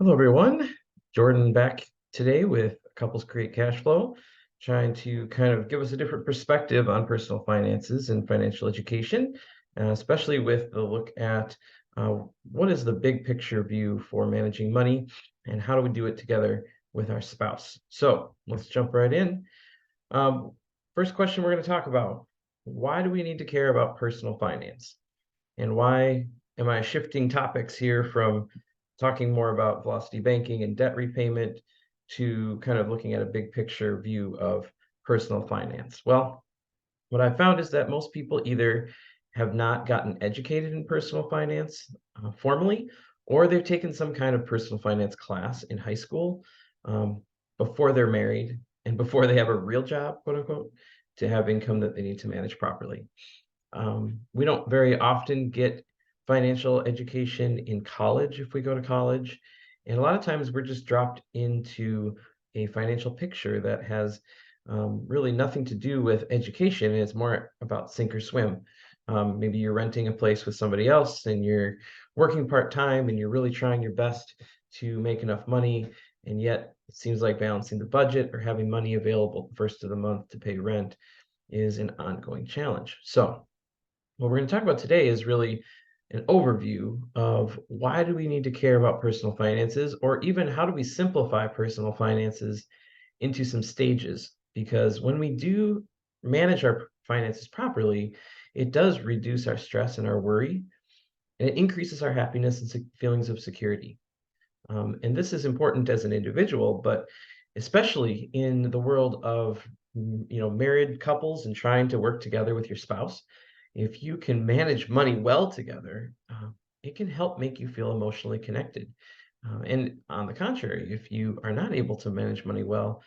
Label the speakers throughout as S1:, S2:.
S1: Hello, everyone. Jordan back today with Couples Create Cashflow, trying to kind of give us a different perspective on personal finances and financial education, especially with the look at what is the big picture view for managing money and how do we do it together with our spouse. So let's jump right in. Um, First question we're going to talk about, why do we need to care about personal finance? And why am I shifting topics here from talking more about velocity banking and debt repayment to kind of looking at a big picture view of personal finance? Well, what I found is that most people either have not gotten educated in personal finance formally, or they've taken some kind of personal finance class in high school um, before they're married and before they have a real job, quote unquote, to have income that they need to manage properly. We don't very often get financial education in college if we go to college. And a lot of times we're just dropped into a financial picture that has really nothing to do with education. It's more about sink or swim. Maybe you're renting a place with somebody else and you're working part-time and you're really trying your best to make enough money. And yet it seems like balancing the budget or having money available the first of the month to pay rent is an ongoing challenge. So what we're going to talk about today is really an overview of why do we need to care about personal finances, or even how do we simplify personal finances into some stages? Because when we do manage our finances properly, it does reduce our stress and our worry, and it increases our happiness and feelings of security. And this is important as an individual, but especially in the world of married couples and trying to work together with your spouse. If you can manage money well together, it can help make you feel emotionally connected. And on the contrary, if you are not able to manage money well,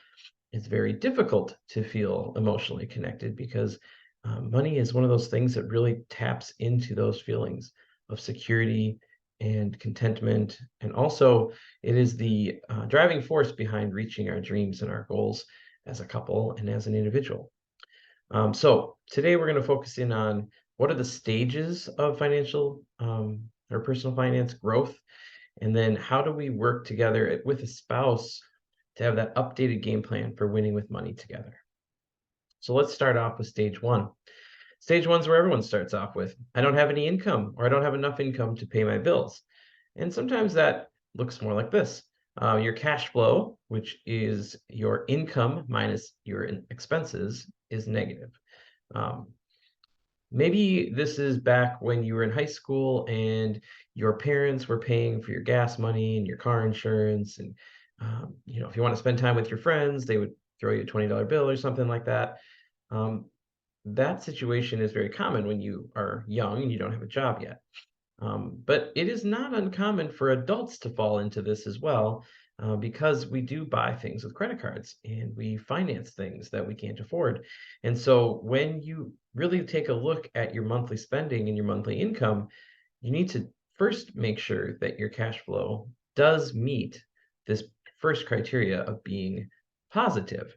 S1: it's very difficult to feel emotionally connected because money is one of those things that really taps into those feelings of security and contentment. And also, it is the driving force behind reaching our dreams and our goals as a couple and as an individual. So today we're going to focus in on what are the stages of financial or personal finance growth, and then how do we work together with a spouse to have that updated game plan for winning with money together. So let's start off with stage one. Stage one's where everyone starts off with, I don't have any income, or I don't have enough income to pay my bills. And sometimes that looks more like this. Your cash flow, which is your income minus your expenses, is negative. Um, Maybe this is back when you were in high school and your parents were paying for your gas money and your car insurance. And, if you want to spend time with your friends, they would throw you a $20 bill or something like that. Um, that situation is very common when you are young and you don't have a job yet. But it is not uncommon for adults to fall into this as well, because we do buy things with credit cards and we finance things that we can't afford. And so when you really take a look at your monthly spending and your monthly income, you need to first make sure that your cash flow does meet this first criteria of being positive.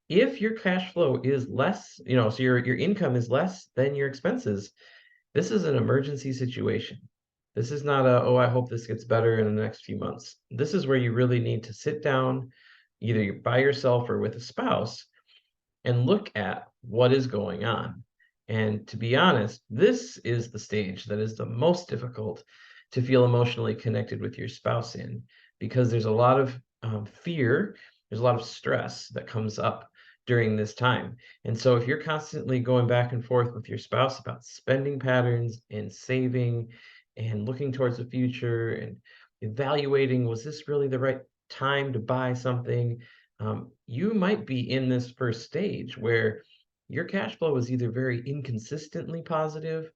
S1: If your cash flow is less, so your income is less than your expenses, this is an emergency situation. This is not a, oh, I hope this gets better in the next few months. This is where you really need to sit down, either by yourself or with a spouse, and look at what is going on. And to be honest, this is the stage that is the most difficult to feel emotionally connected with your spouse in, because there's a lot of fear, there's a lot of stress that comes up during this time. And so if you're constantly going back and forth with your spouse about spending patterns and saving and looking towards the future and evaluating, was this really the right time to buy something? You might be in this first stage where your cash flow is either very inconsistently positive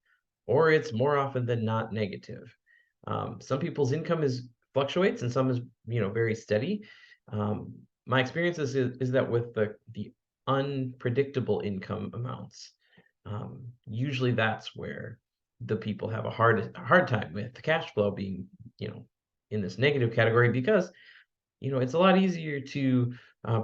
S1: or it's more often than not negative. Some people's income is fluctuates and some is very steady. My experience is that with the unpredictable income amounts, usually that's where the people have a hard time with the cash flow being in this negative category, because it's a lot easier to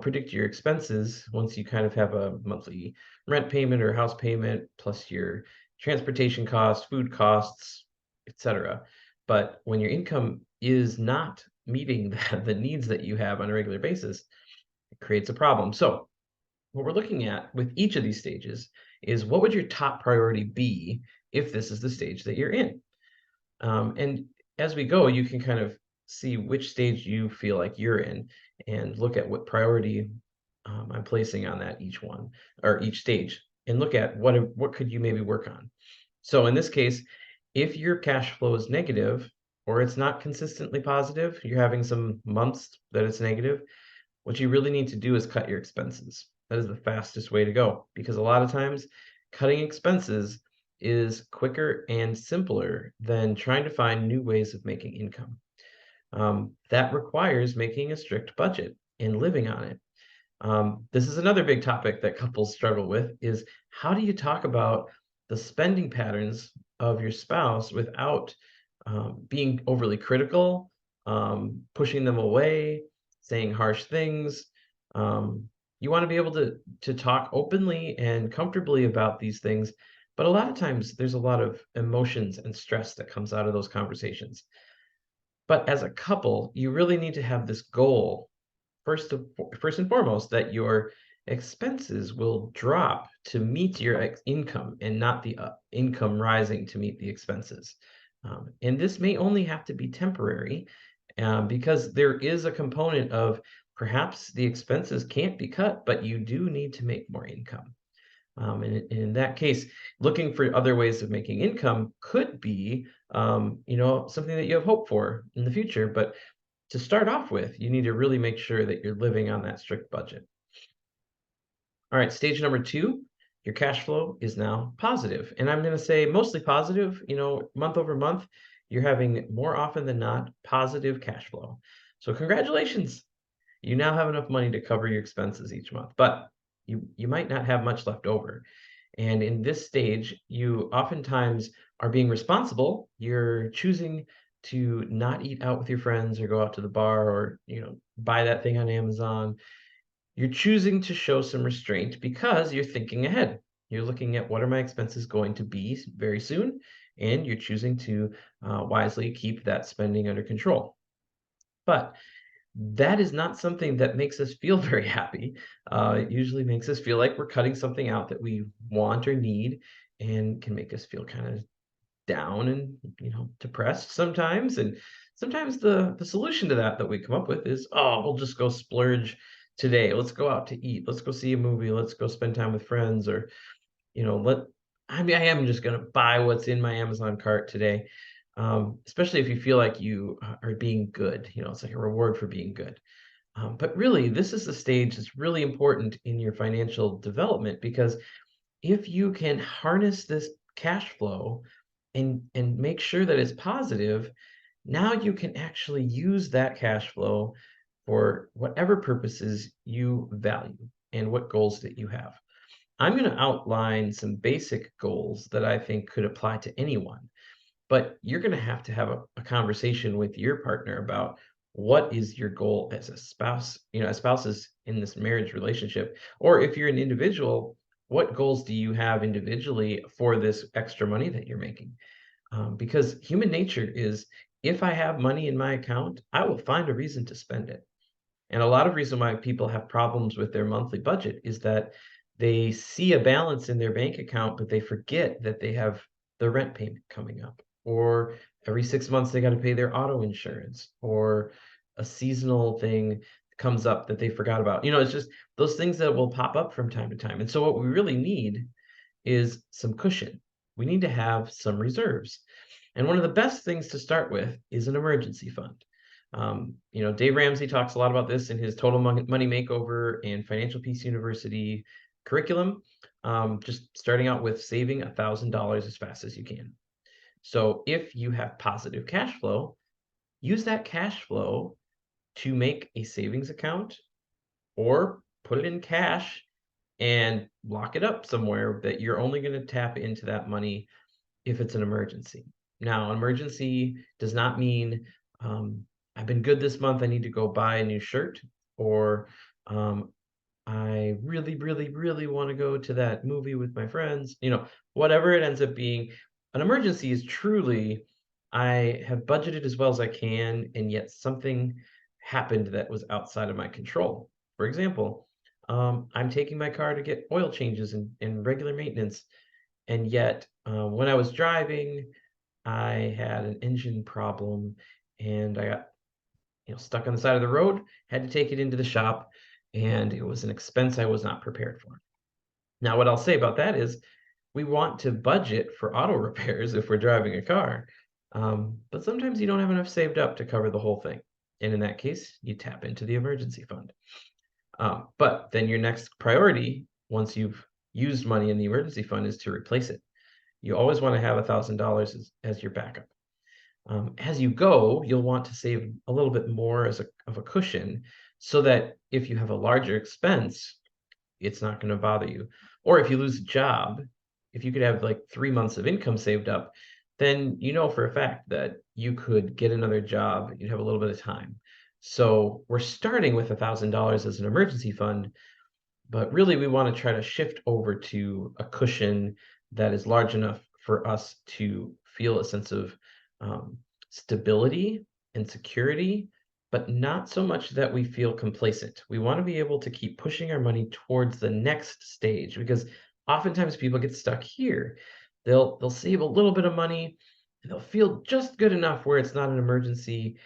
S1: predict your expenses once you kind of have a monthly rent payment or house payment, plus your transportation costs, food costs, etc. But when your income is not meeting the needs that you have on a regular basis, it creates a problem. So what we're looking at with each of these stages is what would your top priority be if this is the stage that you're in? And as we go, you can kind of see which stage you feel like you're in and look at what priority I'm placing on that each one or each stage and look at what could you maybe work on. So in this case, if your cash flow is negative or it's not consistently positive, you're having some months that it's negative, what you really need to do is cut your expenses. That is the fastest way to go because a lot of times cutting expenses is quicker and simpler than trying to find new ways of making income. That requires making a strict budget and living on it. This is another big topic that couples struggle with is how do you talk about the spending patterns of your spouse without being overly critical, pushing them away, saying harsh things. You want to be able to talk openly and comfortably about these things, but a lot of times there's a lot of emotions and stress that comes out of those conversations. But as a couple, you really need to have this goal first and foremost, that your expenses will drop to meet your income and not the income rising to meet the expenses. And this may only have to be temporary because there is a component of perhaps the expenses can't be cut, but you do need to make more income. And in that case, looking for other ways of making income could be, something that you have hope for in the future. But to start off with, you need to really make sure that you're living on that strict budget. All right, stage number two, your cash flow is now positive. And I'm going to say mostly positive, month over month, you're having more often than not positive cash flow. So congratulations. You now have enough money to cover your expenses each month, but you might not have much left over. And in this stage, you oftentimes are being responsible. You're choosing to not eat out with your friends or go out to the bar or, buy that thing on Amazon. You're choosing to show some restraint because you're thinking ahead. You're looking at what are my expenses going to be very soon, and you're choosing to wisely keep that spending under control. But that is not something that makes us feel very happy. It usually makes us feel like we're cutting something out that we want or need and can make us feel kind of down and, depressed sometimes. And sometimes the solution to that we come up with is, oh, we'll just go splurge today. Let's go out to eat. Let's go see a movie. Let's go spend time with friends or, I am just going to buy what's in my Amazon cart today. Especially if you feel like you are being good, it's like a reward for being good. But really, this is the stage that's really important in your financial development because if you can harness this cash flow and make sure that it's positive, now you can actually use that cash flow for whatever purposes you value and what goals that you have. I'm going to outline some basic goals that I think could apply to anyone, but you're going to have a conversation with your partner about what is your goal as a spouse, as spouses in this marriage relationship, or if you're an individual, what goals do you have individually for this extra money that you're making? Because human nature is if I have money in my account, I will find a reason to spend it. And a lot of reason why people have problems with their monthly budget is that they see a balance in their bank account, but they forget that they have the rent payment coming up, or every 6 months they got to pay their auto insurance, or a seasonal thing comes up that they forgot about. It's just those things that will pop up from time to time. And so what we really need is some cushion. We need to have some reserves. And one of the best things to start with is an emergency fund. Dave Ramsey talks a lot about this in his Total Money Makeover and Financial Peace University curriculum. Just starting out with saving $1,000 as fast as you can. So if you have positive cash flow, use that cash flow to make a savings account or put it in cash and lock it up somewhere that you're only going to tap into that money if it's an emergency. Now, an emergency does not mean I've been good this month, I need to go buy a new shirt, or I really, really, really want to go to that movie with my friends. Whatever it ends up being, an emergency is truly I have budgeted as well as I can, and yet something happened that was outside of my control. For example, I'm taking my car to get oil changes and regular maintenance, and yet when I was driving, I had an engine problem, and I got stuck on the side of the road. Had to take it into the shop, and it was an expense I was not prepared for. Now, what I'll say about that is we want to budget for auto repairs if we're driving a car, but sometimes you don't have enough saved up to cover the whole thing. And in that case, you tap into the emergency fund. But then your next priority, once you've used money in the emergency fund, is to replace it. You always want to have $1,000 as your backup. As you go, you'll want to save a little bit more of a cushion so that if you have a larger expense, it's not gonna bother you. Or if you lose a job, if you could have, like, 3 months of income saved up, then you know for a fact that you could get another job, you'd have a little bit of time. So, we're starting with $1,000 as an emergency fund, but really we wanna try to shift over to a cushion that is large enough for us to feel a sense of, um, stability and security, but not so much that we feel complacent. We wanna be able to keep pushing our money towards the next stage because oftentimes people get stuck here. They'll save a little bit of money, and they'll feel just good enough where it's not an emergency,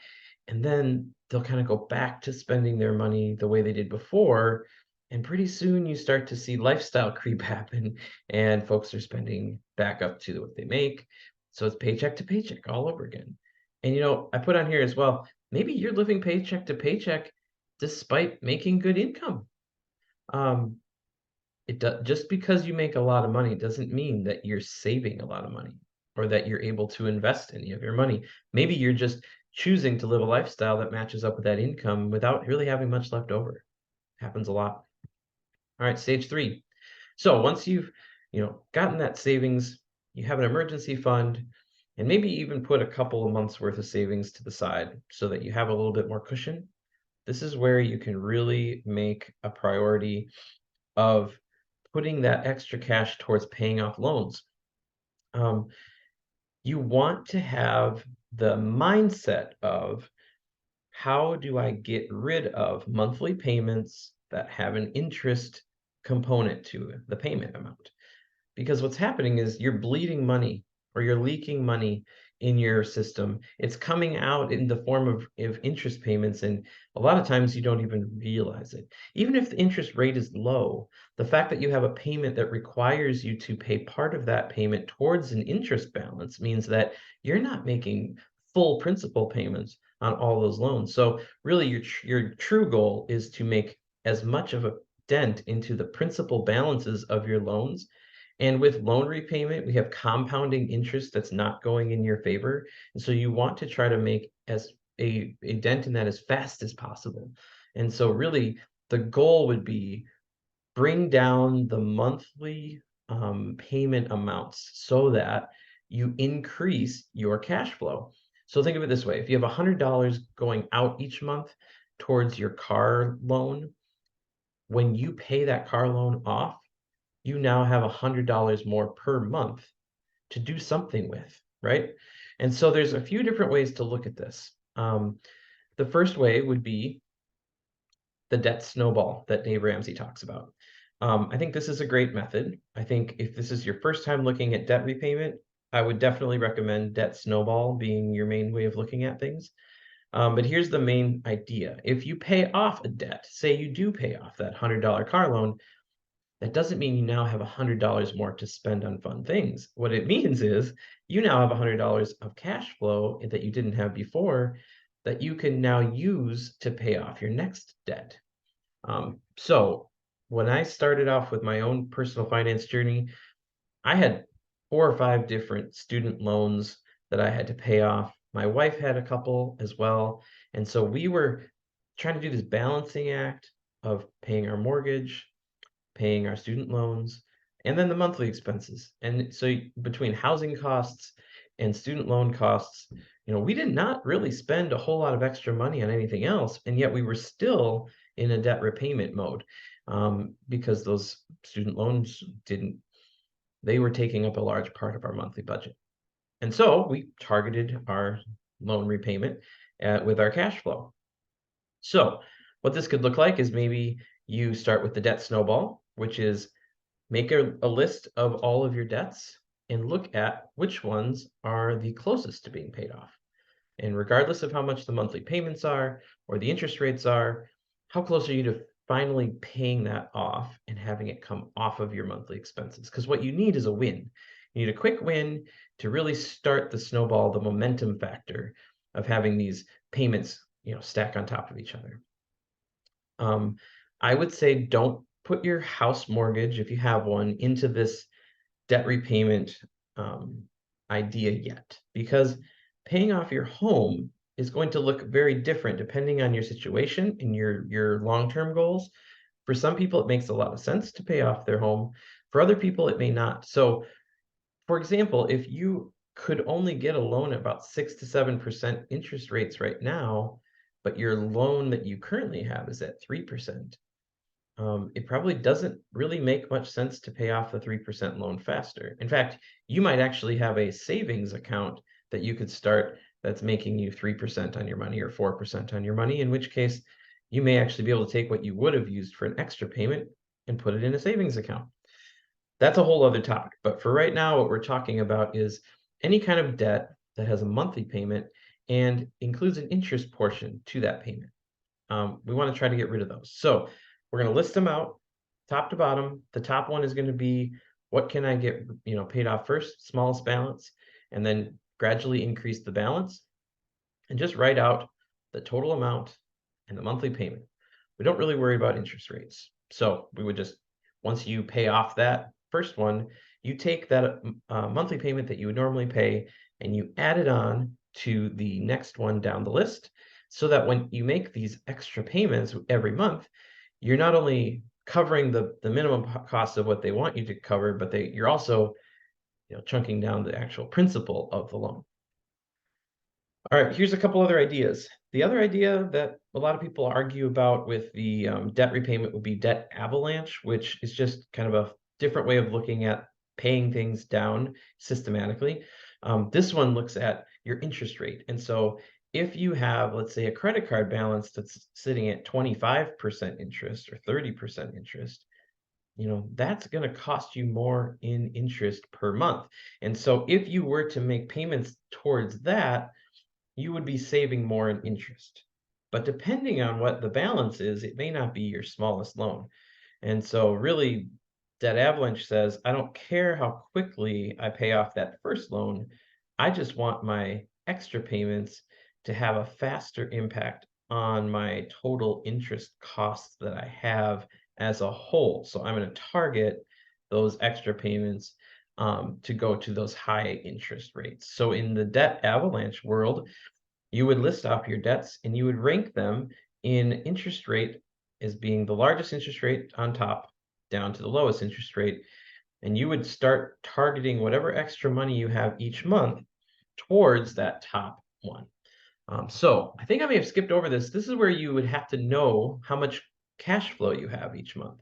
S1: and then they'll kind of go back to spending their money the way they did before. And pretty soon you start to see lifestyle creep happen, and folks are spending back up to what they make. So it's paycheck to paycheck all over again. And I put on here as well, maybe you're living paycheck to paycheck despite making good income. Um, just because you make a lot of money doesn't mean that you're saving a lot of money or that you're able to invest any of your money. Maybe you're just choosing to live a lifestyle that matches up with that income without really having much left over. Happens a lot. All right, stage 3. So once you've, gotten that savings, you have an emergency fund, and maybe even put a couple of months worth of savings to the side so that you have a little bit more cushion. This is where you can really make a priority of putting that extra cash towards paying off loans. Um, you want to have the mindset of how do I get rid of monthly payments that have an interest component to the payment amount? Because what's happening is you're bleeding money or you're leaking money in your system. It's coming out in the form of interest payments, and a lot of times you don't even realize it. Even if the interest rate is low, the fact that you have a payment that requires you to pay part of that payment towards an interest balance means that you're not making full principal payments on all those loans. So really your true goal is to make as much of a dent into the principal balances of your loans. And with loan repayment, we have compounding interest that's not going in your favor. And so you want to try to make as a dent in that as fast as possible. And so really the goal would be bring down the monthly payment amounts so that you increase your cash flow. So think of it this way. If you have $100 going out each month towards your car loan, when you pay that car loan off, you now have $100 more per month to do something with, right? And so there's a few different ways to look at this. The first way would be the debt snowball that Dave Ramsey talks about. I think this is a great method. I think if this is your first time looking at debt repayment, I would definitely recommend debt snowball being your main way of looking at things. But here's the main idea. If you pay off a debt, say you do pay off that $100 car loan, that doesn't mean you now have $100 more to spend on fun things. What it means is you now have $100 of cash flow that you didn't have before that you can now use to pay off your next debt. So when I started off with my own personal finance journey, I had 4 or 5 different student loans that I had to pay off. My wife had a couple as well. And so we were trying to do this balancing act of paying our mortgage, paying our student loans, and then the monthly expenses. And so between housing costs and student loan costs, we did not really spend a whole lot of extra money on anything else, and yet we were still in a debt repayment mode because those student loans they were taking up a large part of our monthly budget. And so we targeted our loan repayment with our cash flow. So what this could look like is maybe you start with the debt snowball, which is make a list of all of your debts and look at which ones are the closest to being paid off. And regardless of how much the monthly payments are or the interest rates are, how close are you to finally paying that off and having it come off of your monthly expenses? Because what you need is a win. You need a quick win to really start the snowball, the momentum factor of having these payments, stack on top of each other. Um, I would say don't put your house mortgage, if you have one, into this debt repayment um, idea yet, because paying off your home is going to look very different depending on your situation and your long-term goals. For some people, it makes a lot of sense to pay off their home. For other people, it may not. So, for example, if you could only get a loan at about 6 to 7% interest rates right now, but your loan that you currently have is at 3%, it probably doesn't really make much sense to pay off the 3% loan faster. In fact, you might actually have a savings account that you could start that's making you 3% on your money or 4% on your money, in which case you may actually be able to take what you would have used for an extra payment and put it in a savings account. That's a whole other topic. But for right now, what we're talking about is any kind of debt that has a monthly payment and includes an interest portion to that payment. We want to try to get rid of those. So we're going to list them out top to bottom. The top one is going to be what can I get, paid off first, smallest balance, and then gradually increase the balance and just write out the total amount and the monthly payment. We don't really worry about interest rates. So we would just, once you pay off that first one, you take that monthly payment that you would normally pay and you add it on to the next one down the list so that when you make these extra payments every month, you're not only covering the minimum cost of what they want you to cover, but you're also chunking down the actual principal of the loan. All right, here's a couple other ideas. The other idea that a lot of people argue about with the debt repayment would be debt avalanche, which is just kind of a different way of looking at paying things down systematically. This one looks at your interest rate. And so if you have, let's say, a credit card balance that's sitting at 25% interest or 30% interest, that's going to cost you more in interest per month. And so if you were to make payments towards that, you would be saving more in interest. But depending on what the balance is, it may not be your smallest loan. And so really, Debt Avalanche says, I don't care how quickly I pay off that first loan. I just want my extra payments to have a faster impact on my total interest costs that I have as a whole. So I'm going to target those extra payments to go to those high interest rates. So in the Debt Avalanche world, you would list off your debts and you would rank them in interest rate as being the largest interest rate on top down to the lowest interest rate. And you would start targeting whatever extra money you have each month towards that top one. So I think I may have skipped over this. This is where you would have to know how much cash flow you have each month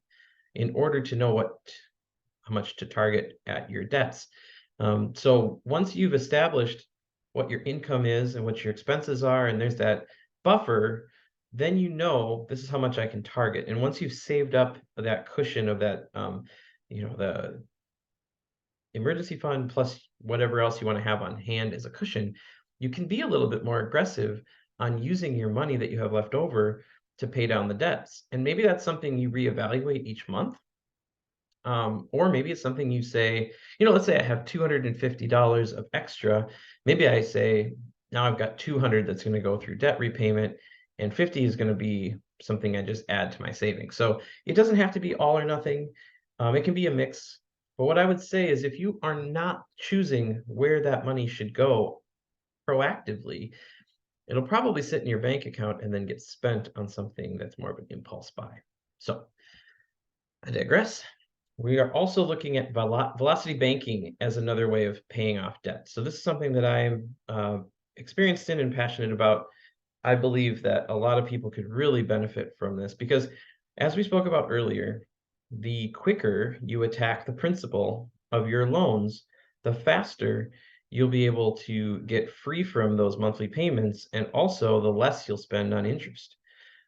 S1: in order to know how much to target at your debts. So once you've established what your income is and what your expenses are, and there's that buffer, then this is how much I can target. And once you've saved up that cushion of that, the emergency fund plus whatever else you want to have on hand as a cushion, you can be a little bit more aggressive on using your money that you have left over to pay down the debts. And maybe that's something you reevaluate each month. Or maybe it's something you say, let's say I have $250 of extra. Maybe I say, now I've got 200 that's going to go through debt repayment, and 50 is going to be something I just add to my savings. So it doesn't have to be all or nothing. It can be a mix. But what I would say is if you are not choosing where that money should go proactively, it'll probably sit in your bank account and then get spent on something that's more of an impulse buy. So I digress. We are also looking at velocity banking as another way of paying off debt. So this is something that I'm experienced in and passionate about. I believe that a lot of people could really benefit from this because, as we spoke about earlier, the quicker you attack the principal of your loans, the faster you'll be able to get free from those monthly payments, and also the less you'll spend on interest.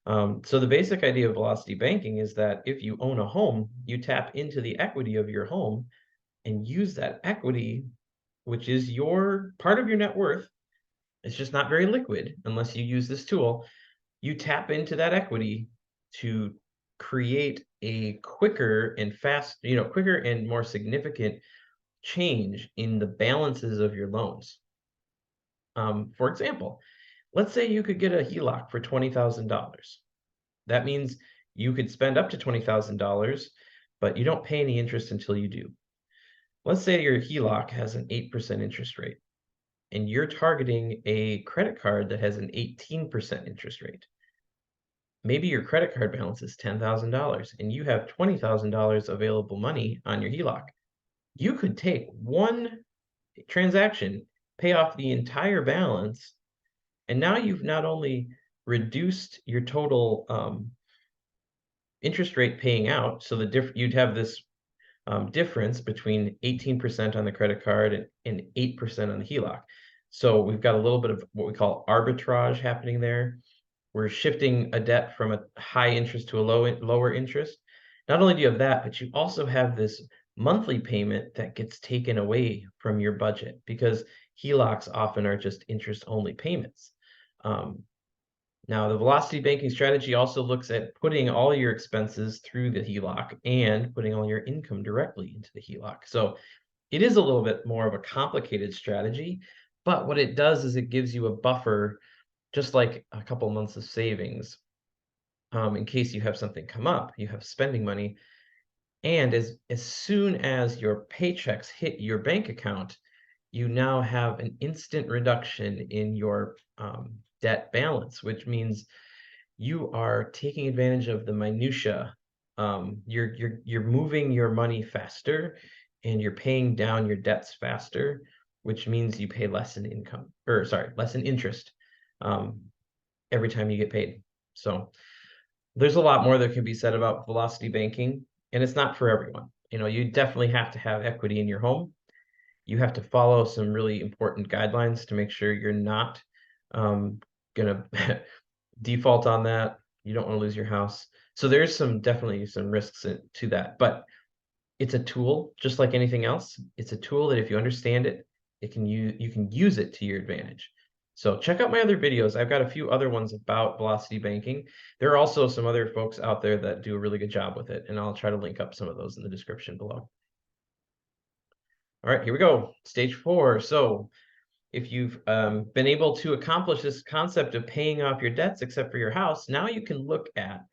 S1: So the basic idea of velocity banking is that if you own a home, you tap into the equity of your home and use that equity, which is your part of your net worth. It's just not very liquid unless you use this tool. You tap into that equity to create a quicker and more significant change in the balances of your loans. For example, let's say you could get a HELOC for $20,000. That means you could spend up to $20,000, but you don't pay any interest until you do. Let's say your HELOC has an 8% interest rate, and you're targeting a credit card that has an 18% interest rate. Maybe your credit card balance is $10,000 and you have $20,000 available money on your HELOC. You could take one transaction, pay off the entire balance, and now you've not only reduced your total interest rate paying out, so you'd have this difference between 18% on the credit card and 8% on the HELOC. So we've got a little bit of what we call arbitrage happening there. We're shifting a debt from a high interest to a lower interest. Not only do you have that, but you also have this monthly payment that gets taken away from your budget, because HELOCs often are just interest-only payments. Now, the velocity banking strategy also looks at putting all your expenses through the HELOC and putting all your income directly into the HELOC. So it is a little bit more of a complicated strategy, but what it does is it gives you a buffer, just like a couple months of savings, in case you have something come up, you have spending money. And as soon as your paychecks hit your bank account, you now have an instant reduction in your debt balance, which means you are taking advantage of the minutia. You're moving your money faster, and you're paying down your debts faster, which means you pay less in less in interest every time you get paid. So there's a lot more that can be said about velocity banking, and it's not for everyone. You definitely have to have equity in your home. You have to follow some really important guidelines to make sure you're not gonna default on that. You don't want to lose your house. So there's definitely some risks to that, but it's a tool just like anything else. It's a tool that if you understand it, you can use it to your advantage. So check out my other videos. I've got a few other ones about velocity banking. There are also some other folks out there that do a really good job with it, and I'll try to link up some of those in the description below. All right, here we go. Stage 4. So if you've been able to accomplish this concept of paying off your debts, except for your house, now you can look at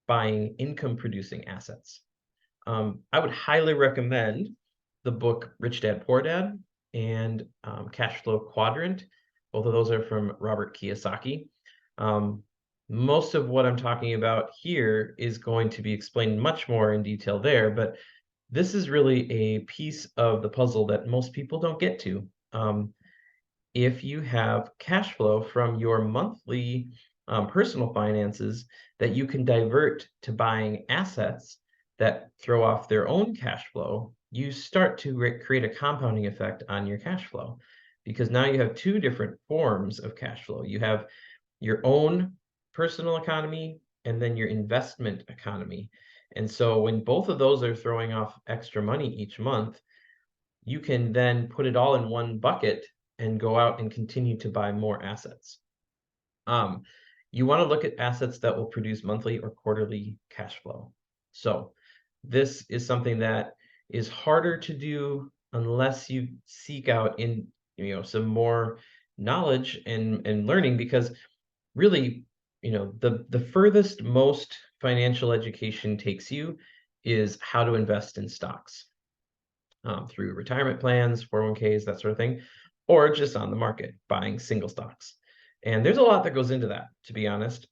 S1: buying income-producing assets. I would highly recommend the book Rich Dad, Poor Dad and Cashflow Quadrant. Both of those are from Robert Kiyosaki. Most of what I'm talking about here is going to be explained much more in detail there, but this is really a piece of the puzzle that most people don't get to. If you have cash flow from your monthly personal finances that you can divert to buying assets that throw off their own cash flow, you start to create a compounding effect on your cash flow, because now you have two different forms of cash flow. You have your own personal economy and then your investment economy. And so when both of those are throwing off extra money each month, you can then put it all in one bucket and go out and continue to buy more assets. You want to look at assets that will produce monthly or quarterly cash flow. So this is something that is harder to do unless you seek out some more knowledge and learning, because really, the furthest most financial education takes you is how to invest in stocks, through retirement plans, 401ks, that sort of thing, or just on the market, buying single stocks. And there's a lot that goes into that, to be honest.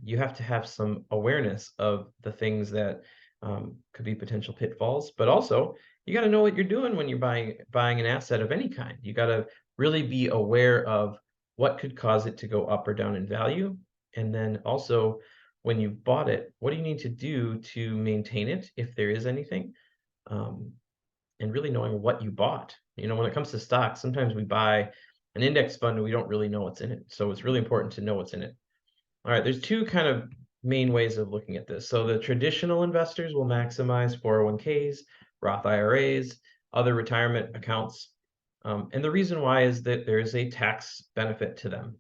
S1: You have to have some awareness of the things that could be potential pitfalls, but also you got to know what you're doing when you're buying an asset of any kind. You got to really be aware of what could cause it to go up or down in value. And then also, when you've bought it, what do you need to do to maintain it, if there is anything? and really knowing what you bought. When it comes to stocks, sometimes we buy an index fund and we don't really know what's in it. So it's really important to know what's in it. All right, there's two kind of main ways of looking at this. So the traditional investors will maximize 401ks, Roth IRAs, other retirement accounts. And the reason why is that there is a tax benefit to them.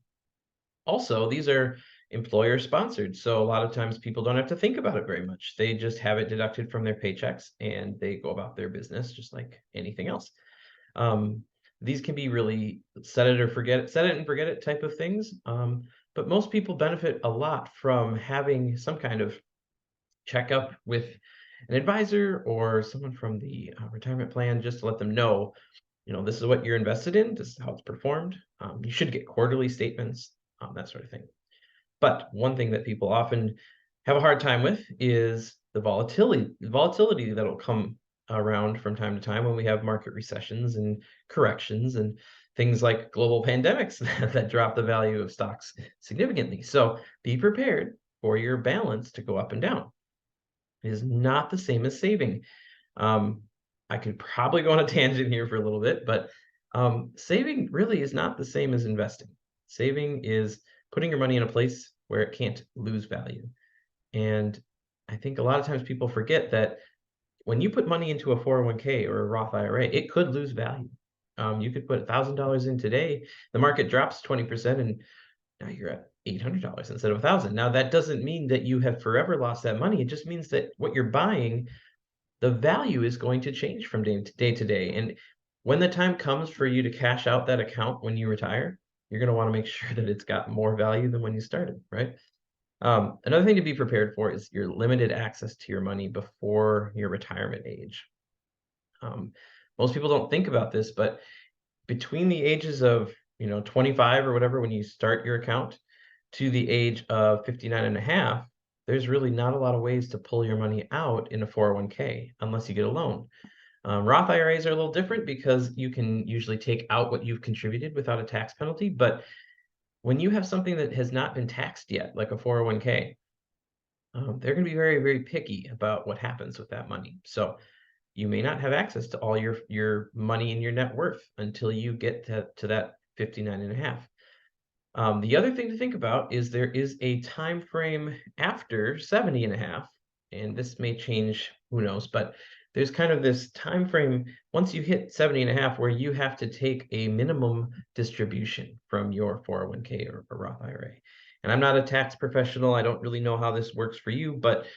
S1: Also, these are employer sponsored. So a lot of times people don't have to think about it very much. They just have it deducted from their paychecks and they go about their business just like anything else. Um, these can be really set it or forget it, set it and forget it type of things. But most people benefit a lot from having some kind of checkup with an advisor or someone from the retirement plan just to let them know, this is what you're invested in, this is how it's performed. You should get quarterly statements, that sort of thing. But one thing that people often have a hard time with is the volatility that'll come around from time to time when we have market recessions and corrections and things like global pandemics that drop the value of stocks significantly. So be prepared for your balance to go up and down. It is not the same as saving. Um, I could probably go on a tangent here for a little bit, but saving really is not the same as investing. Saving is putting your money in a place where it can't lose value. And I think a lot of times people forget that when you put money into a 401k or a Roth IRA, it could lose value. You could put $1,000 in today, the market drops 20%, and now you're at $800 instead of 1,000. Now that doesn't mean that you have forever lost that money. It just means that what you're buying, the value is going to change from day to day. And when the time comes for you to cash out that account when you retire, you're going to want to make sure that it's got more value than when you started, right? Another thing to be prepared for is your limited access to your money before your retirement age. Um, Most people don't think about this, but between the ages of 25 or whatever when you start your account to the age of 59 and a half, there's really not a lot of ways to pull your money out in a 401k unless you get a loan. Roth IRAs are a little different because you can usually take out what you've contributed without a tax penalty. But when you have something that has not been taxed yet, like a 401k, they're going to be very, very picky about what happens with that money. So you may not have access to all your money and your net worth until you get to that 59 and a half. The other thing to think about is there is a time frame after 70 and a half, and this may change, who knows, but there's kind of this time frame once you hit 70 and a half where you have to take a minimum distribution from your 401k or Roth IRA. And I'm not a tax professional. I don't really know how this works for you, but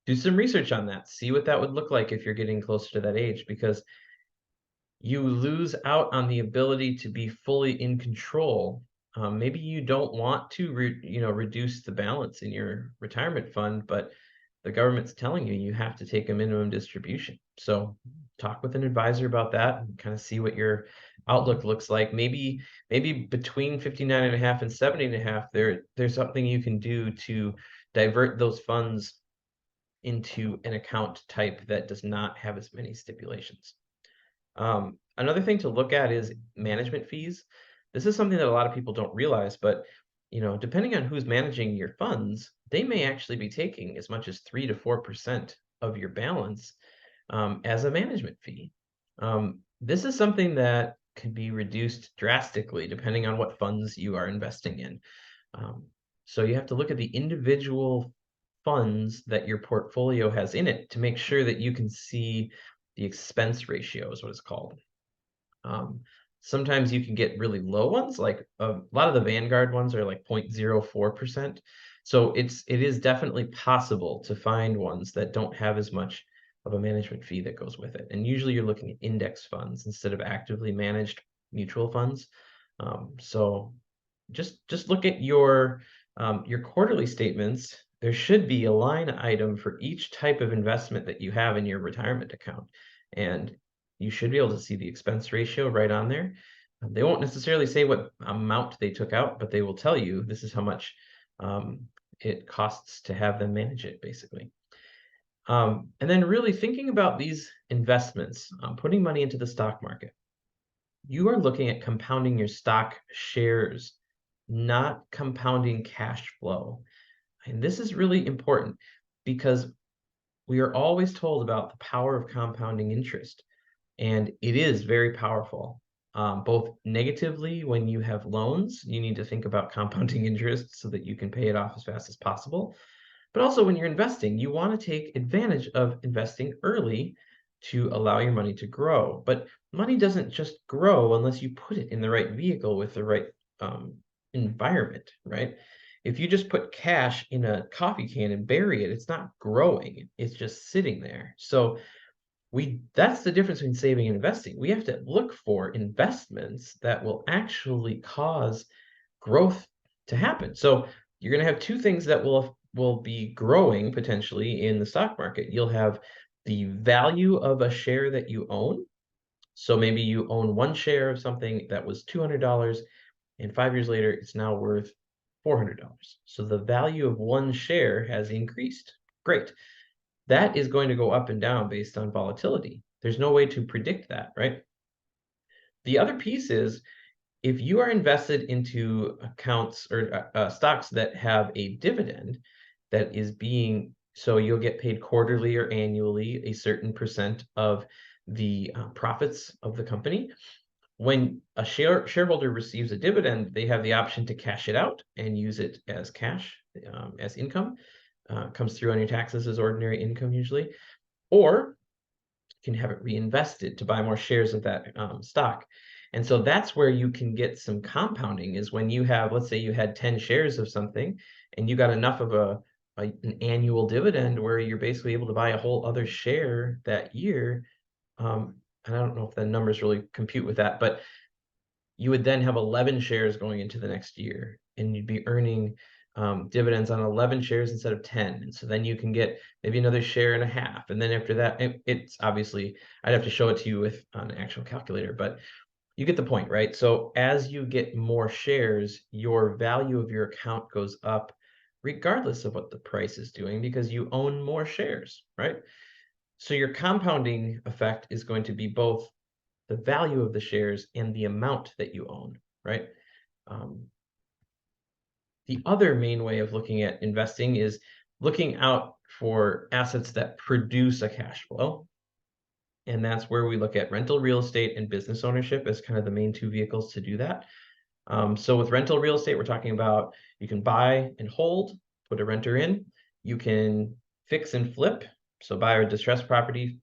S1: do some research on that. See what that would look like if you're getting closer to that age, because you lose out on the ability to be fully in control. Maybe you don't want to reduce the balance in your retirement fund, but the government's telling you have to take a minimum distribution. So talk with an advisor about that and kind of see what your outlook looks like. Maybe between 59 and a half and 70 and a half, there's something you can do to divert those funds into an account type that does not have as many stipulations. Another thing to look at is management fees. This is something that a lot of people don't realize, but depending on who's managing your funds, they may actually be taking as much as 3 to 4% of your balance as a management fee. This is something that can be reduced drastically depending on what funds you are investing in. So you have to look at the individual funds that your portfolio has in it to make sure that you can see the expense ratio is what it's called. Sometimes you can get really low ones, like a lot of the Vanguard ones are like 0.04%. So it is definitely possible to find ones that don't have as much of a management fee that goes with it. And usually you're looking at index funds instead of actively managed mutual funds. So just look at your quarterly statements. There should be a line item for each type of investment that you have in your retirement account. And you should be able to see the expense ratio right on there. They won't necessarily say what amount they took out, but they will tell you this is how much it costs to have them manage it, basically. And then really thinking about these investments, putting money into the stock market, you are looking at compounding your stock shares, not compounding cash flow. And this is really important because we are always told about the power of compounding interest. And it is very powerful, both negatively when you have loans, you need to think about compounding interest so that you can pay it off as fast as possible. But also when you're investing, you want to take advantage of investing early to allow your money to grow. But money doesn't just grow unless you put it in the right vehicle with the right um, environment, right? If you just put cash in a coffee can and bury it, it's not growing. It's just sitting there. So that's the difference between saving and investing. We have to look for investments that will actually cause growth to happen. So you're going to have two things that will be growing potentially in the stock market. You'll have the value of a share that you own. So maybe you own one share of something that was $200, and 5 years later, it's now worth $400. So the value of one share has increased. Great. That is going to go up and down based on volatility. There's no way to predict that, right? The other piece is if you are invested into accounts or stocks that have a dividend that is being, so you'll get paid quarterly or annually a certain percent of the profits of the company. When a shareholder receives a dividend, they have the option to cash it out and use it as cash, as income. Comes through on your taxes as ordinary income usually, or you can have it reinvested to buy more shares of that stock. And so that's where you can get some compounding is when you have, let's say you had 10 shares of something and you got enough of an annual dividend where you're basically able to buy a whole other share that year. And I don't know if the numbers really compute with that, but you would then have 11 shares going into the next year, and you'd be earning dividends on 11 shares instead of 10. And so then you can get maybe another share and a half. And then after that, it's obviously, I'd have to show it to you with an actual calculator, but you get the point, right? So as you get more shares, your value of your account goes up regardless of what the price is doing because you own more shares, right? So your compounding effect is going to be both the value of the shares and the amount that you own, right? Um, the other main way of looking at investing is looking out for assets that produce a cash flow. And that's where we look at rental real estate and business ownership as kind of the main two vehicles to do that. So with rental real estate, we're talking about you can buy and hold, put a renter in. You can fix and flip. So buy a distressed property,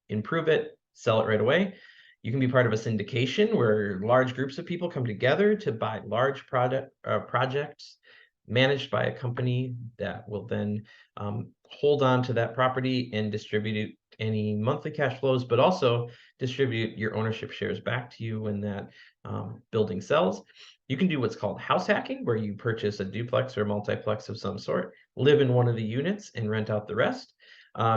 S1: improve it, sell it right away. You can be part of a syndication where large groups of people come together to buy large projects managed by a company that will then hold on to that property and distribute any monthly cash flows, but also distribute your ownership shares back to you when that building sells. You can do what's called house hacking, where you purchase a duplex or a multiplex of some sort, live in one of the units and rent out the rest.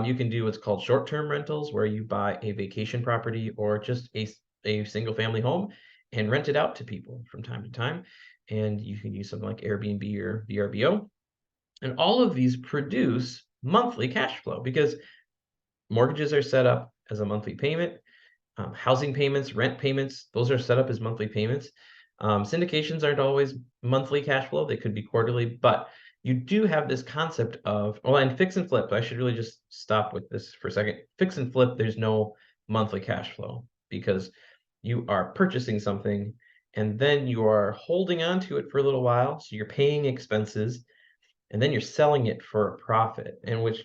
S1: You can do what's called short-term rentals, where you buy a vacation property or just a single family home and rent it out to people from time to time. And you can use something like Airbnb or VRBO. And all of these produce monthly cash flow because mortgages are set up as a monthly payment. Housing payments, rent payments, those are set up as monthly payments. Syndications aren't always monthly cash flow. They could be quarterly, but you do have this concept of, well, and fix and flip. I should really just stop with this for a second. Fix and flip, there's no monthly cash flow because you are purchasing something and then you are holding on to it for a little while. So you're paying expenses and then you're selling it for a profit, and which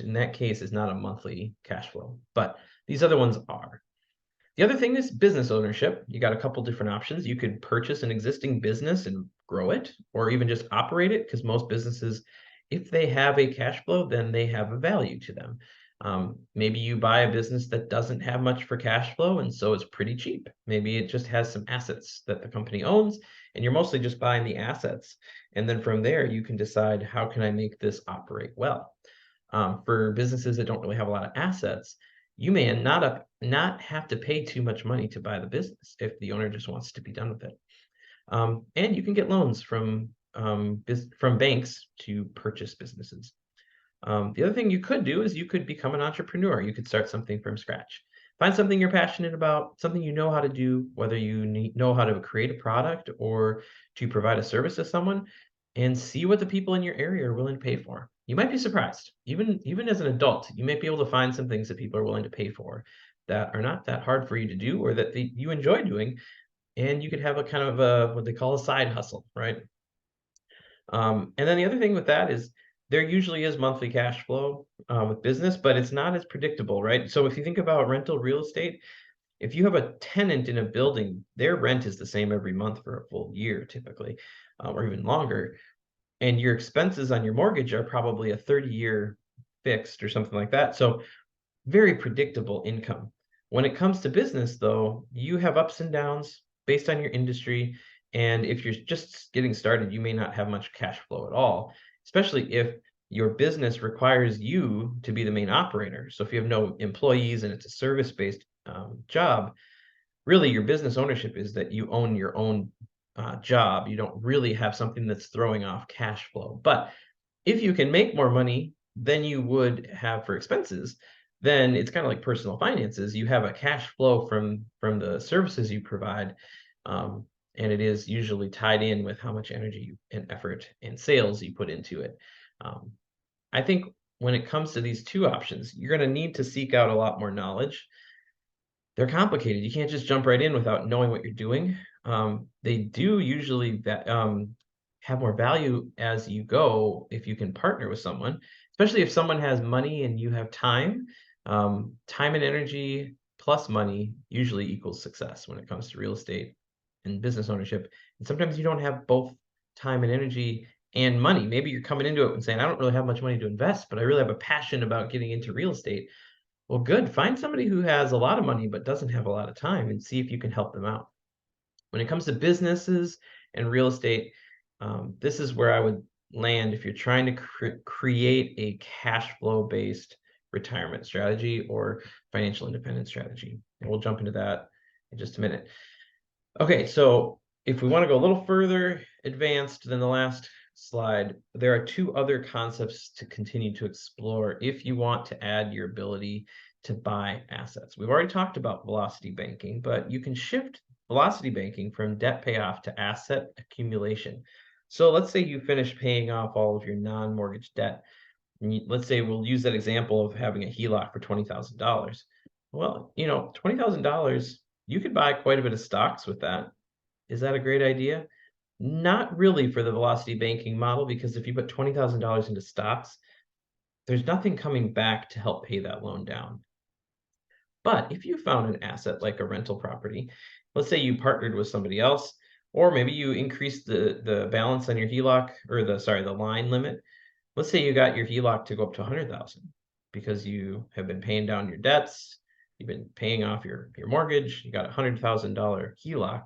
S1: in that case is not a monthly cash flow, but these other ones are. The other thing is business ownership. You got a couple different options. You could purchase an existing business and grow it, or even just operate it, because most businesses, if they have a cash flow, then they have a value to them. Maybe you buy a business that doesn't have much for cash flow, and so it's pretty cheap. Maybe it just has some assets that the company owns, and you're mostly just buying the assets. And then from there, you can decide, how can I make this operate well? For businesses that don't really have a lot of assets, you may not have to pay too much money to buy the business if the owner just wants to be done with it. And you can get loans from banks to purchase businesses. The other thing you could do is you could become an entrepreneur. You could start something from scratch. Find something you're passionate about, something you know how to do, whether you know how to create a product or to provide a service to someone, and see what the people in your area are willing to pay for. You might be surprised. Even as an adult, you might be able to find some things that people are willing to pay for. that are not that hard for you to do or that you enjoy doing, and you could have a kind of a what they call a side hustle, right? And then the other thing with that is there usually is monthly cash flow with business, but it's not as predictable, right? So if you think about rental real estate, if you have a tenant in a building, their rent is the same every month for a full year typically, or even longer. And your expenses on your mortgage are probably a 30-year fixed or something like that. So very predictable income. When it comes to business, though, you have ups and downs based on your industry. And if you're just getting started, you may not have much cash flow at all, especially if your business requires you to be the main operator. So if you have no employees and it's a service-based job, really your business ownership is that you own your own job. You don't really have something that's throwing off cash flow. But if you can make more money than you would have for expenses, then it's kind of like personal finances. You have a cash flow from the services you provide, um, and it is usually tied in with how much energy and effort and sales you put into it. Um, I think when it comes to these two options, you're going to need to seek out a lot more knowledge. They're complicated. You can't just jump right in without knowing what you're doing. They do usually have more value as you go if you can partner with someone, especially if someone has money and you have time. Time and energy plus money usually equals success when it comes to real estate and business ownership. And sometimes you don't have both time and energy and money. Maybe you're coming into it and saying, I don't really have much money to invest, but I really have a passion about getting into real estate. Well, good. Find somebody who has a lot of money but doesn't have a lot of time and see if you can help them out. When it comes to businesses and real estate, this is where I would land if you're trying to create a cash flow based retirement strategy or financial independence strategy. And we'll jump into that in just a minute. Okay, so if we want to go a little further advanced than the last slide, there are two other concepts to continue to explore if you want to add your ability to buy assets. We've already talked about velocity banking, but you can shift velocity banking from debt payoff to asset accumulation. So let's say you finish paying off all of your non-mortgage debt. Let's say we'll use that example of having a HELOC for $20,000. Well, $20,000, you could buy quite a bit of stocks with that. Is that a great idea? Not really for the velocity banking model, because if you put $20,000 into stocks, there's nothing coming back to help pay that loan down. But if you found an asset like a rental property, let's say you partnered with somebody else, or maybe you increased the balance on your HELOC or the line limit. Let's say you got your HELOC to go up to 100,000 because you have been paying down your debts, you've been paying off your mortgage, you got a $100,000 HELOC.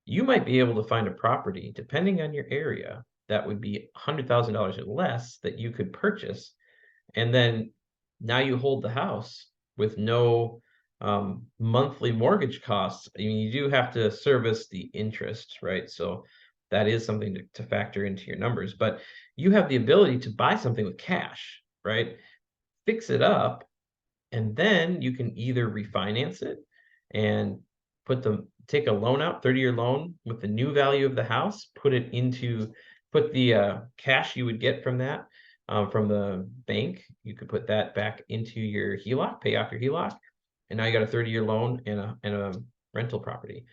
S1: You might be able to find a property, depending on your area, that would be $100,000 or less that you could purchase. And then now you hold the house with no monthly mortgage costs. I mean, you do have to service the interest, right? So that is something to factor into your numbers. But you have the ability to buy something with cash, right? Fix it up, and then you can either refinance it and take a loan out, 30-year loan with the new value of the house, put the cash you would get from that from the bank. You could put that back into your HELOC, pay off your HELOC, and now you got a 30-year loan and a rental property.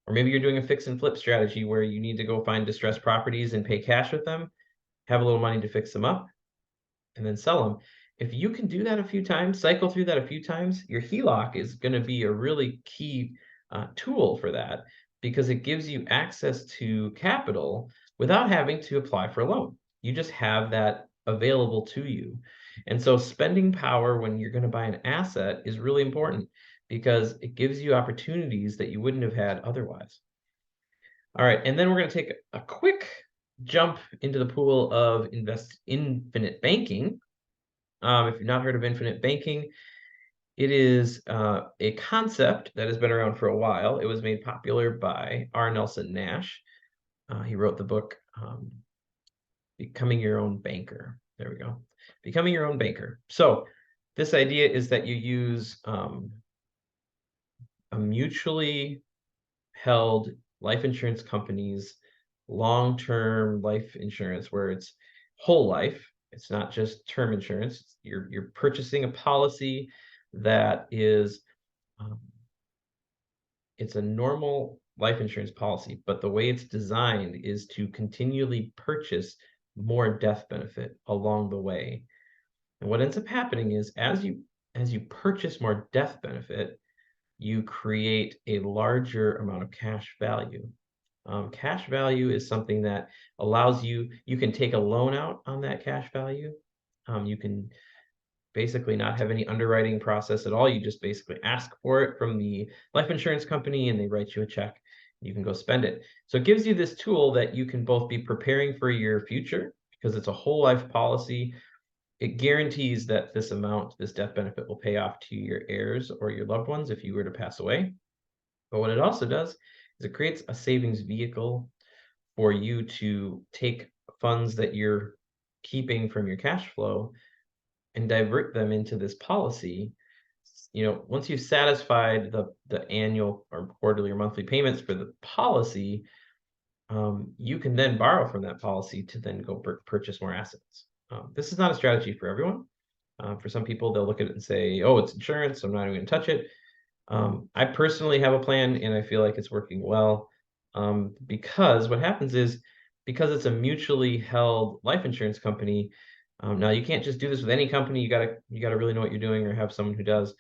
S1: Or maybe you're doing a fix and flip strategy where you need to go find distressed properties and pay cash with them, have a little money to fix them up, and then sell them. If you can do that a few times, cycle through that a few times, your HELOC is going to be a really key tool for that, because it gives you access to capital without having to apply for a loan. You just have that available to you. And so spending power when you're going to buy an asset is really important because it gives you opportunities that you wouldn't have had otherwise. All right, and then we're going to take a quick jump into the pool of infinite banking. If you've not heard of infinite banking, it is a concept that has been around for a while. It was made popular by R. Nelson Nash. He wrote the book, Becoming Your Own Banker. There we go. Becoming Your Own Banker. So this idea is that you use a mutually held life insurance company's long-term life insurance, where it's whole life. It's not just term insurance. You're purchasing a policy that is it's a normal life insurance policy, but the way it's designed is to continually purchase more death benefit along the way. And what ends up happening is as you purchase more death benefit, you create a larger amount of cash value. Cash value is something that allows you can take a loan out on that cash value. You can basically not have any underwriting process at all. You just basically ask for it from the life insurance company and they write you a check. You can go spend it. So it gives you this tool that you can both be preparing for your future because it's a whole life policy. It guarantees that this amount, this death benefit, will pay off to your heirs or your loved ones if you were to pass away. But what it also does is it creates a savings vehicle for you to take funds that you're keeping from your cash flow and divert them into this policy. Once you've satisfied the annual or quarterly or monthly payments for the policy, you can then borrow from that policy to then go purchase more assets. This is not a strategy for everyone. For some people, they'll look at it and say, "Oh, it's insurance, so I'm not even going to touch it." I personally have a plan, and I feel like it's working well because what happens is because it's a mutually held life insurance company. Now you can't just do this with any company. You gotta really know what you're doing or have someone who does.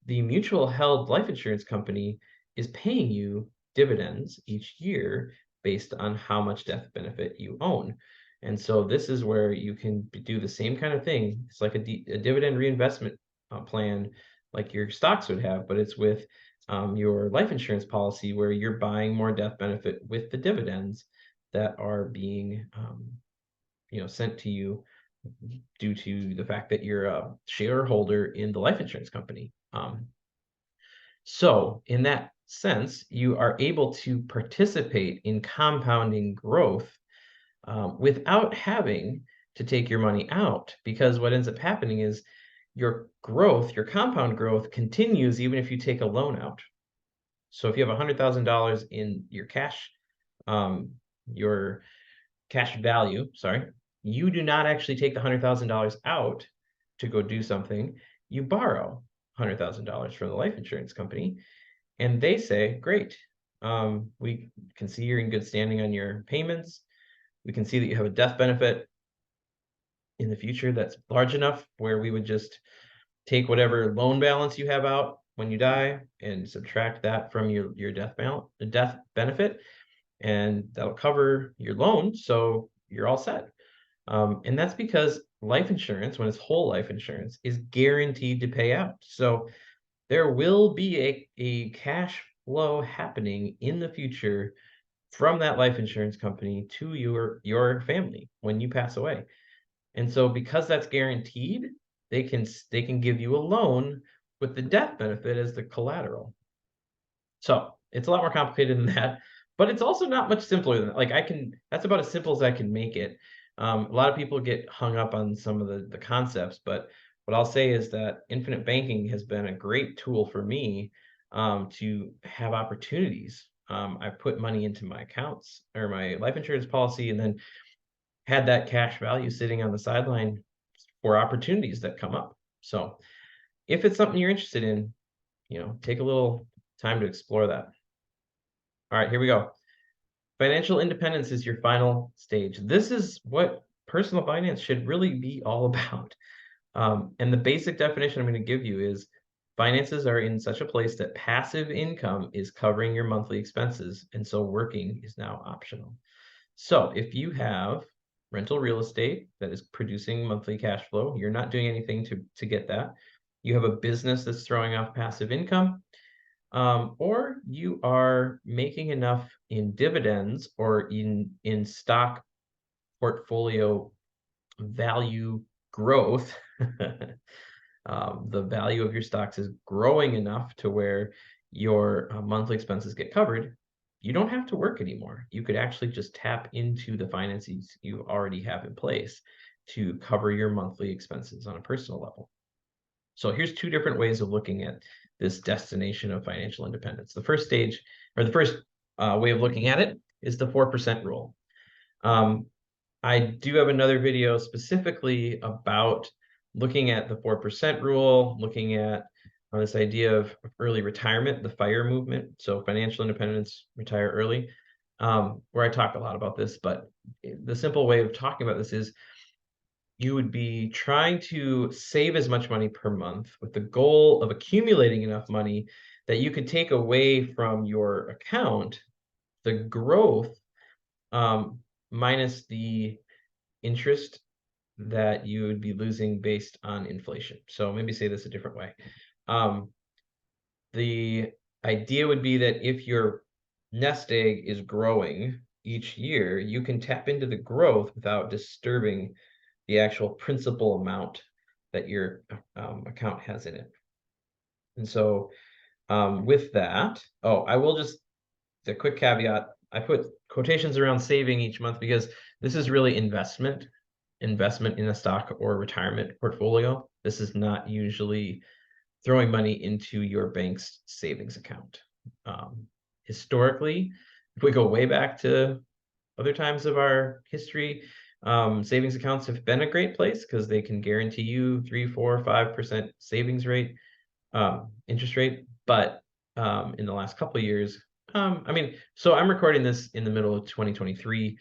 S1: The mutual held life insurance company is paying you dividends each year based on how much death benefit you own. And so this is where you can do the same kind of thing. It's like a dividend reinvestment plan like your stocks would have, but it's with your life insurance policy where you're buying more death benefit with the dividends that are being sent to you due to the fact that you're a shareholder in the life insurance company. So in that sense, you are able to participate in compounding growth without having to take your money out, because what ends up happening is your growth, your compound growth continues even if you take a loan out. So if you have $100,000 in your cash value, sorry, you do not actually take the $100,000 out to go do something. You borrow $100,000 from the life insurance company, and they say, "Great, we can see you're in good standing on your payments. We can see that you have a death benefit in the future that's large enough where we would just take whatever loan balance you have out when you die and subtract that from your death benefit, and that'll cover your loan, so you're all set." And that's because life insurance, when it's whole life insurance, is guaranteed to pay out. So there will be a cash flow happening in the future from that life insurance company to your family when you pass away. And so because that's guaranteed, they can give you a loan with the death benefit as the collateral. So it's a lot more complicated than that, but it's also not much simpler than that. That's about as simple as I can make it. A lot of people get hung up on some of the concepts, but what I'll say is that infinite banking has been a great tool for me to have opportunities. I put money into my accounts or my life insurance policy and then had that cash value sitting on the sideline for opportunities that come up. So if it's something you're interested in, take a little time to explore that. All right, here we go. Financial independence is your final stage. This is what personal finance should really be all about. And the basic definition I'm going to give you is finances are in such a place that passive income is covering your monthly expenses, and so working is now optional. So if you have rental real estate that is producing monthly cash flow, you're not doing anything to get that. You have a business that's throwing off passive income, or you are making enough in dividends or in stock portfolio value growth. The value of your stocks is growing enough to where your monthly expenses get covered. You don't have to work anymore. You could actually just tap into the finances you already have in place to cover your monthly expenses on a personal level. So here's two different ways of looking at this destination of financial independence. The first stage, or the first way of looking at it, is the 4% rule. I do have another video specifically about looking at the 4% rule, looking at on this idea of early retirement, the FIRE movement, so financial independence, retire early, where I talk a lot about this. But the simple way of talking about this is you would be trying to save as much money per month with the goal of accumulating enough money that you could take away from your account the growth, minus the interest that you would be losing based on inflation. So maybe say this a different way. Um, the idea would be that if your nest egg is growing each year, you can tap into the growth without disturbing the actual principal amount that your account has in it. And so with that, oh, I will just, a quick caveat, I put quotations around saving each month because this is really investment in a stock or retirement portfolio. This is not usually throwing money into your bank's savings account. Historically, if we go way back to other times of our history, savings accounts have been a great place because they can guarantee you 3, 4, 5% savings rate, interest rate. But in the last couple of years, I mean, so I'm recording this in the middle of 2023.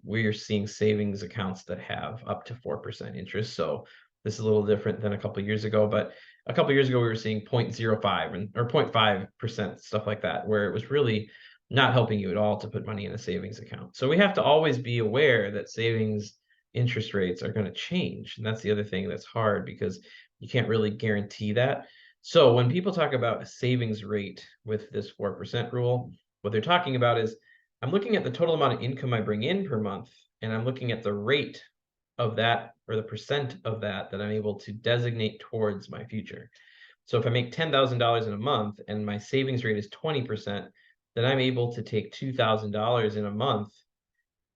S1: We're seeing savings accounts that have up to 4% interest. So this is a little different than a couple of years ago, but a couple of years ago we were seeing 0.05 or 0.5%, stuff like that, where it was really not helping you at all to put money in a savings account. So we have to always be aware that savings interest rates are going to change. And that's the other thing that's hard because you can't really guarantee that. So when people talk about a savings rate with this 4% rule, what they're talking about is I'm looking at the total amount of income I bring in per month, and I'm looking at the rate of that or the percent of that that I'm able to designate towards my future. So if I make $10,000 in a month and my savings rate is 20%, then I'm able to take $2,000 in a month,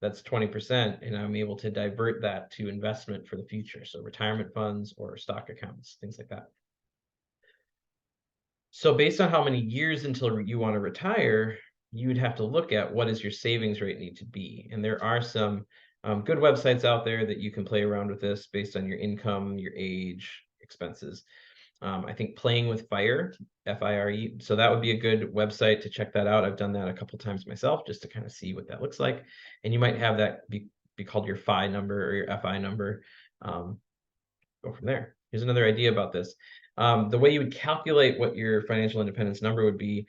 S1: that's 20%, and I'm able to divert that to investment for the future. So retirement funds or stock accounts, things like that. So based on how many years until you want to retire, you would have to look at what does your savings rate need to be. And there are some good websites out there that you can play around with this based on your income, your age, expenses. I think Playing with Fire, FIRE. So that would be a good website to check that out. I've done that a couple times myself just to kind of see what that looks like. And you might have that be called your FI number or your FI number. Go from there. Here's another idea about this. The way you would calculate what your financial independence number would be,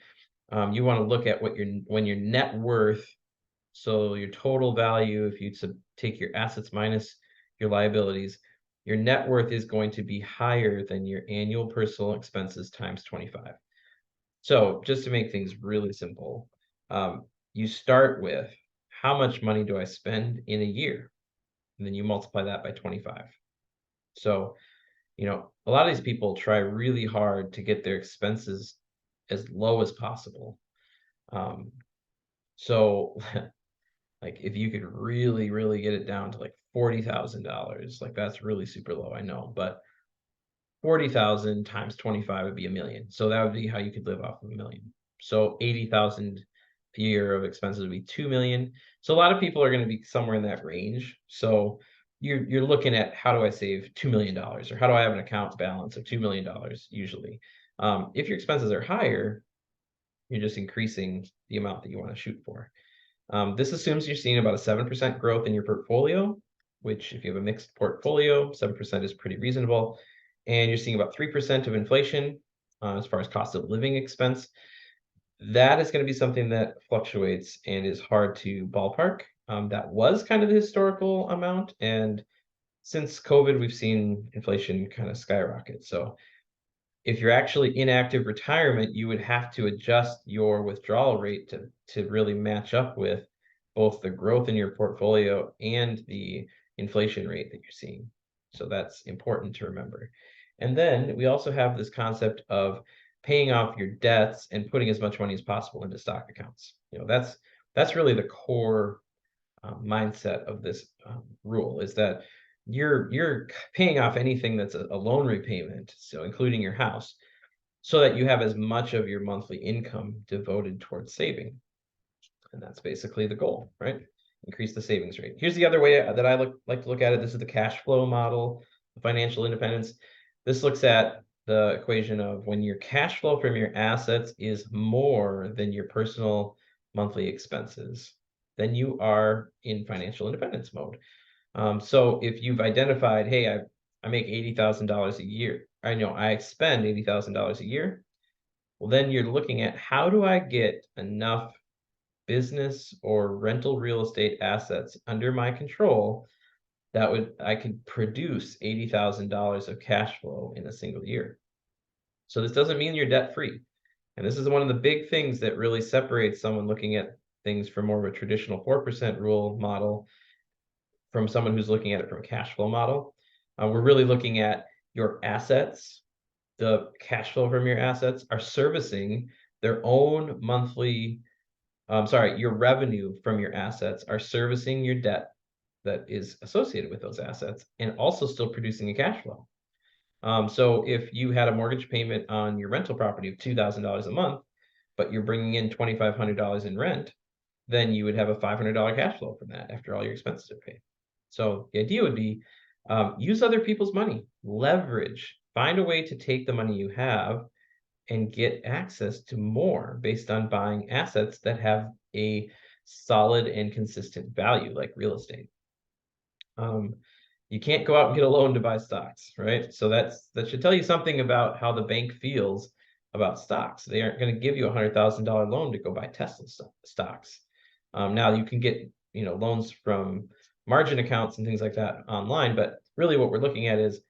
S1: you want to look at what when your net worth, so your total value, if you take your assets minus your liabilities, your net worth is going to be higher than your annual personal expenses times 25. So just to make things really simple, you start with how much money do I spend in a year? And then you multiply that by 25. So, a lot of these people try really hard to get their expenses as low as possible. So like if you could really, really get it down to like $40,000, like that's really super low, I know, but 40,000 times 25 would be 1,000,000. So that would be how you could live off of 1,000,000. So 80,000 a year of expenses would be 2,000,000. So a lot of people are going to be somewhere in that range. So you're looking at how do I save $2,000,000 or how do I have an account balance of $2,000,000 usually. If your expenses are higher, you're just increasing the amount that you want to shoot for. This assumes you're seeing about a 7% growth in your portfolio, which if you have a mixed portfolio, 7% is pretty reasonable. And you're seeing about 3% of inflation as far as cost of living expense. That is going to be something that fluctuates and is hard to ballpark. That was kind of the historical amount. And since COVID, we've seen inflation kind of skyrocket. So if you're actually in active retirement, you would have to adjust your withdrawal rate to really match up with both the growth in your portfolio and the inflation rate that you're seeing. So that's important to remember. And then we also have this concept of paying off your debts and putting as much money as possible into stock accounts. That's really the core mindset of this rule, is that you're paying off anything that's a loan repayment, so including your house, so that you have as much of your monthly income devoted towards saving. And that's basically the goal, right? Increase the savings rate. Here's the other way that I like to look at it. This is the cash flow model of financial independence. This looks at the equation of when your cash flow from your assets is more than your personal monthly expenses, then you are in financial independence mode. So if you've identified, hey, I make $80,000 a year, I know I spend $80,000 a year. Well, then you're looking at how do I get enough business or rental real estate assets under my control that I could produce $80,000 of cash flow in a single year. So this doesn't mean you're debt free. And this is one of the big things that really separates someone looking at things from more of a traditional 4% rule model from someone who's looking at it from a cash flow model. We're really looking at your assets. The cash flow from your assets are servicing their own monthly, your revenue from your assets are servicing your debt that is associated with those assets and also still producing a cash flow. So if you had a mortgage payment on your rental property of $2,000 a month, but you're bringing in $2,500 in rent, then you would have a $500 cash flow from that after all your expenses are paid. So the idea would be use other people's money, leverage, find a way to take the money you have and get access to more based on buying assets that have a solid and consistent value, like real estate. You can't go out and get a loan to buy stocks, right? So that should tell you something about how the bank feels about stocks. They aren't going to give you $100,000 loan to go buy Tesla stocks. Now you can get loans from margin accounts and things like that online, but really what we're looking at is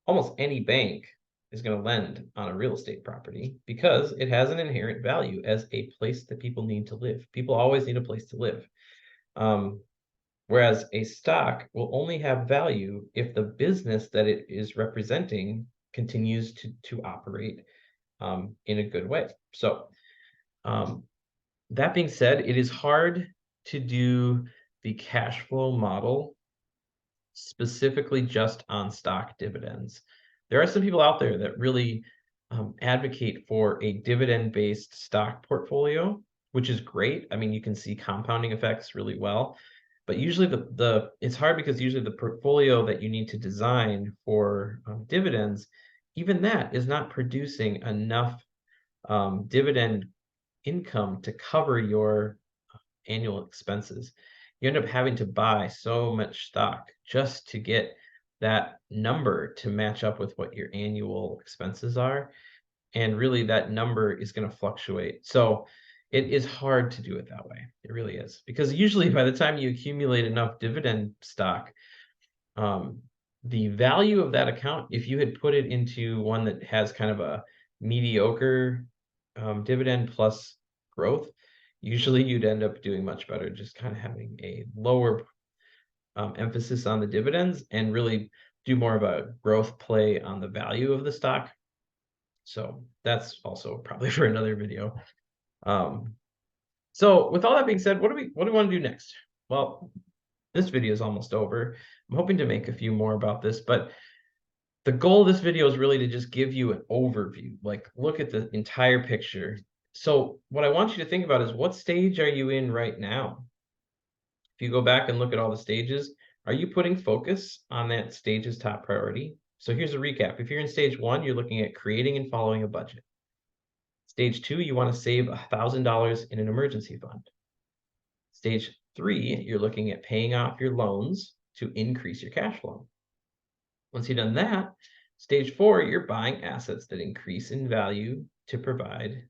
S1: almost any bank is going to lend on a real estate property because it has an inherent value as a place that people need to live. People always need a place to live. Whereas a stock will only have value if the business that it is representing continues to operate in a good way. So that being said, it is hard to do the cash flow model specifically just on stock dividends. There are some people out there that really advocate for a dividend-based stock portfolio, which is great. I mean, you can see compounding effects really well, but usually it's hard because usually the portfolio that you need to design for dividends, even that is not producing enough dividend income to cover your annual expenses. You end up having to buy so much stock just to get that number to match up with what your annual expenses are. And really that number is going to fluctuate. So it is hard to do it that way. It really is. Because usually by the time you accumulate enough dividend stock, the value of that account, if you had put it into one that has kind of a mediocre dividend plus growth, usually you'd end up doing much better just kind of having a lower emphasis on the dividends and really do more of a growth play on the value of the stock. So that's also probably for another video. So with all that being said, what do we want to do next? Well, this video is almost over. I'm hoping to make a few more about this, but the goal of this video is really to just give you an overview, like look at the entire picture. So what I want you to think about is what stage are you in right now? If you go back and look at all the stages, are you putting focus on that stage's top priority? So here's a recap. If you're in stage 1, you're looking at creating and following a budget. Stage 2, you want to save $1,000 in an emergency fund. Stage 3, you're looking at paying off your loans to increase your cash flow. Once you've done that, stage 4, you're buying assets that increase in value to provide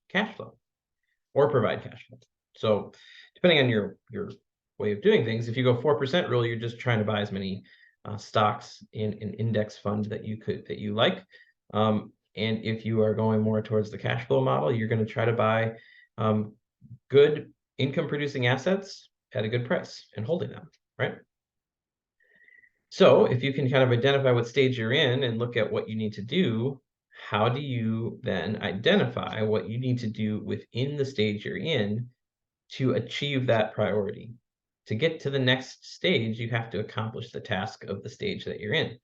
S1: cash flow or provide cash flow. So depending on your way of doing things, if you go 4% rule, you're just trying to buy as many stocks in an index fund that you like. And if you are going more towards the cash flow model, you're going to try to buy good income producing assets at a good price and holding them, right? So if you can kind of identify what stage you're in and look at what you need to do, how do you then identify what you need to do within the stage you're in to achieve that priority? To get to the next stage, you have to accomplish the task of the stage that you're in.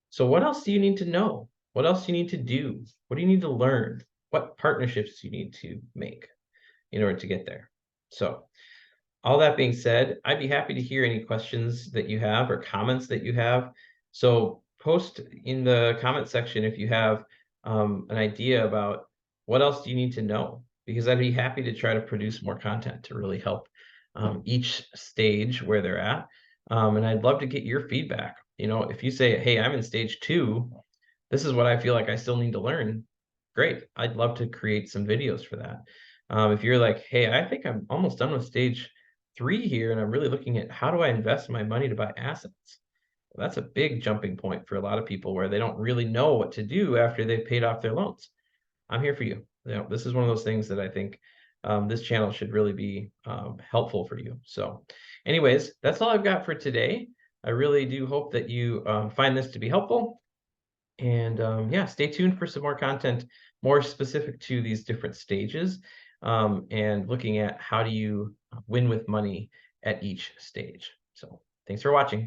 S1: So what else do you need to know? What else do you need to do? What do you need to learn? What partnerships do you need to make in order to get there? So all that being said, I'd be happy to hear any questions that you have or comments that you have. So post in the comment section if you have an idea about what else do you need to know, because I'd be happy to try to produce more content to really help each stage where they're at. And I'd love to get your feedback. If you say, hey, I'm in stage 2, this is what I feel like I still need to learn. Great. I'd love to create some videos for that. If you're like, hey, I think I'm almost done with stage 3 here, and I'm really looking at how do I invest my money to buy assets? Well, that's a big jumping point for a lot of people where they don't really know what to do after they've paid off their loans. I'm here for you. This is one of those things that I think this channel should really be helpful for you. So, anyways, that's all I've got for today. I really do hope that you find this to be helpful. And yeah, stay tuned for some more content, more specific to these different stages, and looking at how do you win with money at each stage. So, thanks for watching.